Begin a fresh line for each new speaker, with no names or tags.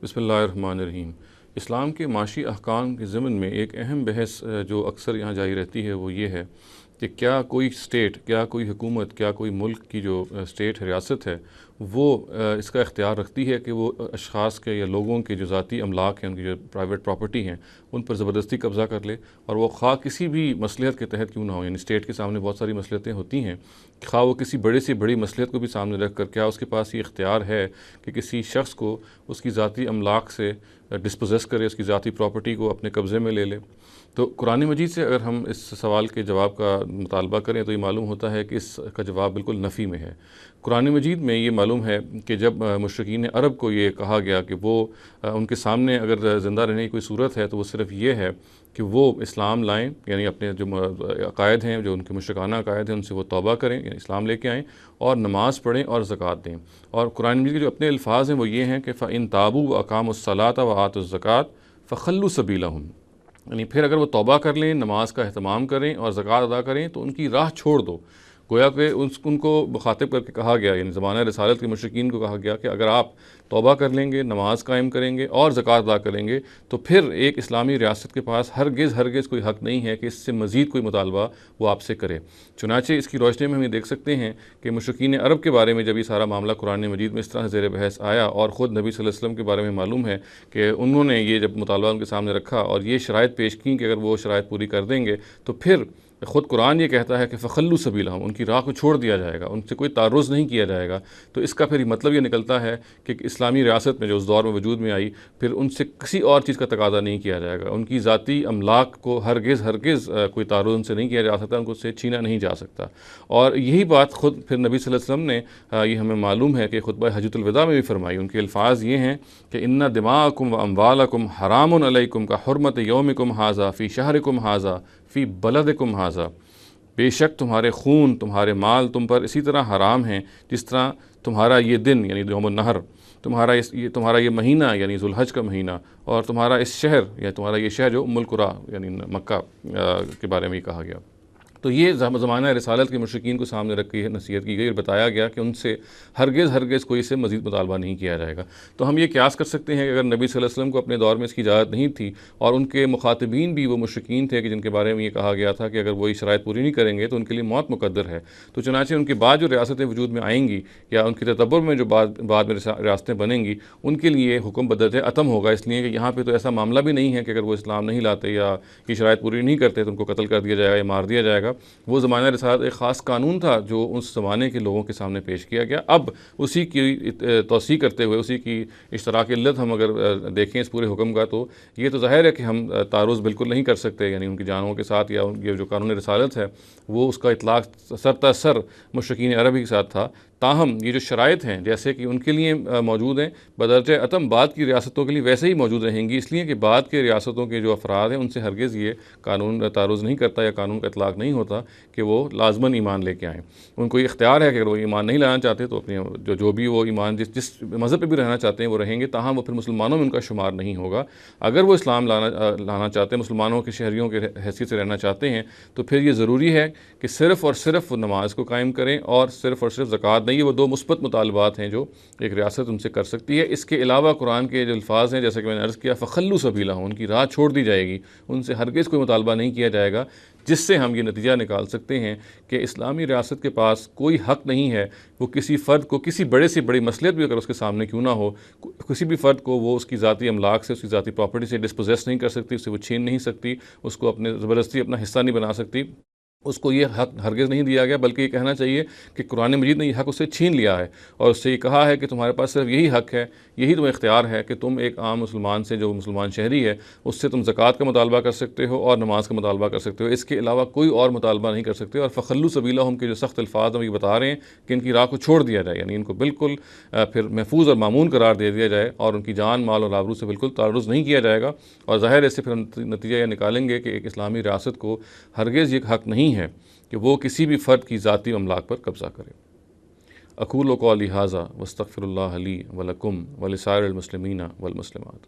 بسم اللہ الرحمن الرحیم۔ اسلام کے معاشی احکام کے ضمن میں ایک اہم بحث جو اکثر یہاں جاری رہتی ہے وہ یہ ہے کہ کیا کوئی اسٹیٹ، کیا کوئی حکومت، کیا کوئی ملک کی جو اسٹیٹ ریاست ہے وہ اس کا اختیار رکھتی ہے کہ وہ اشخاص کے یا لوگوں کے جو ذاتی املاک ہیں، ان کی جو پرائیویٹ پراپرٹی ہیں، ان پر زبردستی قبضہ کر لے، اور وہ خواہ کسی بھی مصلحت کے تحت کیوں نہ ہو۔ یعنی اسٹیٹ کے سامنے بہت ساری مصلحتیں ہوتی ہیں، خواہ وہ کسی بڑے سے بڑی مصلحت کو بھی سامنے رکھ کر کیا اس کے پاس یہ اختیار ہے کہ کسی شخص کو اس کی ذاتی املاک سے ڈسپوزیس کرے، اس کی ذاتی پراپرٹی کو اپنے قبضے میں لے لے۔ تو قرآن مجید سے اگر ہم اس سوال کے جواب کا مطالبہ کریں تو یہ معلوم ہوتا ہے کہ اس کا جواب بالکل نفی میں ہے۔ قرآن مجید میں یہ معلوم ہے کہ جب مشرکین عرب کو یہ کہا گیا کہ وہ ان کے سامنے اگر زندہ رہنے کی کوئی صورت ہے تو وہ صرف یہ ہے کہ وہ اسلام لائیں، یعنی اپنے جو عقائد ہیں، جو ان کے مشرکانہ عقائد ہیں، ان سے وہ توبہ کریں، یعنی اسلام لے کے آئیں اور نماز پڑھیں اور زکوٰۃ دیں۔ اور قرآن مجید کے جو اپنے الفاظ ہیں وہ یہ ہیں کہ فَإِن تَابُوا وَأَقَامُوا الصَّلَاةَ وَآتُوا الزَّكَاةَ فَخَلُّوا سَبِيلَهُمْ، یعنی پھر اگر وہ توبہ کر لیں، نماز کا اہتمام کریں اور زکوٰۃ ادا کریں تو ان کی راہ چھوڑ دو۔ گویا کہ ان کو مخاطب کر کے کہا گیا، یعنی زمانہ رسالت کے مشرکین کو کہا گیا کہ اگر آپ توبہ کر لیں گے، نماز قائم کریں گے اور زکوٰۃ ادا کریں گے تو پھر ایک اسلامی ریاست کے پاس ہرگز کوئی حق نہیں ہے کہ اس سے مزید کوئی مطالبہ وہ آپ سے کرے۔ چنانچہ اس کی روشنی میں ہم یہ دیکھ سکتے ہیں کہ مشرکین عرب کے بارے میں جب یہ سارا معاملہ قرآن مجید میں اس طرح زیر بحث آیا، اور خود نبی صلی اللہ علیہ وسلم کے بارے میں معلوم ہے کہ انہوں نے یہ جب مطالبہ ان کے سامنے رکھا اور یہ شرائط پیش کی کہ اگر وہ شرائط پوری کر دیں گے تو پھر خود قرآن یہ کہتا ہے کہ فخلو سبیلہم، ان کی راہ کو چھوڑ دیا جائے گا، ان سے کوئی تعرض نہیں کیا جائے گا۔ تو اس کا پھر مطلب یہ نکلتا ہے کہ اسلامی ریاست میں جو اس دور میں وجود میں آئی، پھر ان سے کسی اور چیز کا تقاضا نہیں کیا جائے گا، ان کی ذاتی املاک کو ہرگز کوئی تعرض ان سے نہیں کیا جا سکتا، ان کو اس سے چھینا نہیں جا سکتا۔ اور یہی بات خود پھر نبی صلی اللہ علیہ وسلم نے یہ ہمیں معلوم ہے کہ خطبہ حجۃ الوداع میں بھی فرمائی۔ ان کے الفاظ یہ ہیں کہ ان دماءکم و اموالکم حرام علیکم کا حرمت یومکم ھذا فی شہرکم ھذا فی بلدکم ھذا، بے شک تمہارے خون، تمہارے مال تم پر اسی طرح حرام ہیں جس طرح تمہارا یہ دن یعنی یوم النحر، تمہارا یہ مہینہ یعنی ذو الحج کا مہینہ، اور تمہارا اس شہر یا تمہارا یہ شہر جو ام القریٰ یعنی مکہ کے بارے میں یہ کہا گیا۔ تو یہ زمانہ رسالت کے مشرکین کو سامنے رکھ کے نصیحت کی گئی اور بتایا گیا کہ ان سے ہرگز کوئی سے مزید مطالبہ نہیں کیا جائے گا۔ تو ہم یہ قیاس کر سکتے ہیں کہ اگر نبی صلی اللہ علیہ وسلم کو اپنے دور میں اس کی اجازت نہیں تھی اور ان کے مخاطبین بھی وہ مشرکین تھے کہ جن کے بارے میں یہ کہا گیا تھا کہ اگر وہ یہ شرائط پوری نہیں کریں گے تو ان کے لیے موت مقدر ہے، تو چنانچہ ان کے بعد جو ریاستیں وجود میں آئیں گی یا ان کے تدبر میں جو بعد میں ریاستیں بنیں گی، ان کے لیے حکم بدرجہ عتم ہوگا، اس لیے کہ یہاں پہ تو ایسا معاملہ بھی نہیں ہے کہ اگر وہ اسلام نہیں لاتے یا یہ شرائط پوری نہیں کرتے تو ان کو قتل کر دیا جائے گا یا مار دیا جائے گا۔ وہ زمانہ رسالت ایک خاص قانون تھا جو اس زمانے کے لوگوں کے سامنے پیش کیا گیا۔ اب اسی کی توسیع کرتے ہوئے، اسی کی اشتراک علت ہم اگر دیکھیں اس پورے حکم کا، تو یہ تو ظاہر ہے کہ ہم تعرض بالکل نہیں کر سکتے، یعنی ان کی جانوں کے ساتھ، یا ان کی جو قانون رسالت ہے وہ اس کا اطلاق سر مشرکین عرب کے ساتھ تھا۔ تاہم یہ جو شرائط ہیں جیسے کہ ان کے لیے موجود ہیں، بدرجہ عتم بعد کی ریاستوں کے لیے ویسے ہی موجود رہیں گی، اس لیے کہ بعد کے ریاستوں کے جو افراد ہیں ان سے ہرگز یہ قانون تعرض نہیں کرتا یا قانون کا اطلاق نہیں ہوتا کہ وہ لازماً ایمان لے کے آئیں۔ ان کو یہ اختیار ہے کہ اگر وہ ایمان نہیں لانا چاہتے تو اپنے جو بھی وہ ایمان جس مذہب پہ بھی رہنا چاہتے ہیں وہ رہیں گے، تاہم وہ پھر مسلمانوں میں ان کا شمار نہیں ہوگا۔ اگر وہ اسلام لانا چاہتے ہیں، مسلمانوں کے شہریوں کے حیثیت سے رہنا چاہتے ہیں، تو پھر یہ ضروری ہے کہ صرف اور صرف وہ نماز کو قائم کریں اور صرف زکوٰۃ نہیں۔ یہ وہ دو مثبت مطالبات ہیں جو ایک ریاست ان سے کر سکتی ہے۔ اس کے علاوہ قرآن کے جو الفاظ ہیں جیسے کہ میں نے عرض کیا فخلو سبیلہم، ان کی راہ چھوڑ دی جائے گی، ان سے ہرگز کوئی مطالبہ نہیں کیا جائے گا، جس سے ہم یہ نتیجہ نکال سکتے ہیں کہ اسلامی ریاست کے پاس کوئی حق نہیں ہے وہ کسی فرد کو، کسی بڑے سے بڑی مصلحت بھی اگر اس کے سامنے کیوں نہ ہو، کسی بھی فرد کو وہ اس کی ذاتی املاک سے، اس کی ذاتی پراپرٹی سے ڈسپوزیس نہیں کر سکتی، اسے وہ چھین نہیں سکتی، اس کو اپنے زبردستی اپنا حصہ نہیں بنا سکتی۔ اس کو یہ حق ہرگز نہیں دیا گیا، بلکہ یہ کہنا چاہیے کہ قرآن مجید نے یہ حق اس سے چھین لیا ہے اور اس سے یہ کہا ہے کہ تمہارے پاس صرف یہی حق ہے، یہی تمہیں اختیار ہے کہ تم ایک عام مسلمان سے، جو مسلمان شہری ہے، اس سے تم زکوٰۃ کا مطالبہ کر سکتے ہو اور نماز کا مطالبہ کر سکتے ہو، اس کے علاوہ کوئی اور مطالبہ نہیں کر سکتے۔ اور فخلو سبیلہم کے جو سخت الفاظ ہم یہ بتا رہے ہیں کہ ان کی راہ کو چھوڑ دیا جائے، یعنی ان کو بالکل پھر محفوظ اور مامون قرار دے دیا جائے اور ان کی جان، مال اور آبرو سے بالکل تعرض نہیں کیا جائے گا۔ اور ظاہر ہے اس سے پھر ہم نتیجہ یہ نکالیں گے کہ ایک اسلامی ریاست کو ہرگز یہ حق نہیں ہے کہ وہ کسی بھی فرد کی ذاتی املاک پر قبضہ کرے۔ اقول قولی ھذا واستغفر اللہ لی ولکم ولسائر المسلمین والمسلمات۔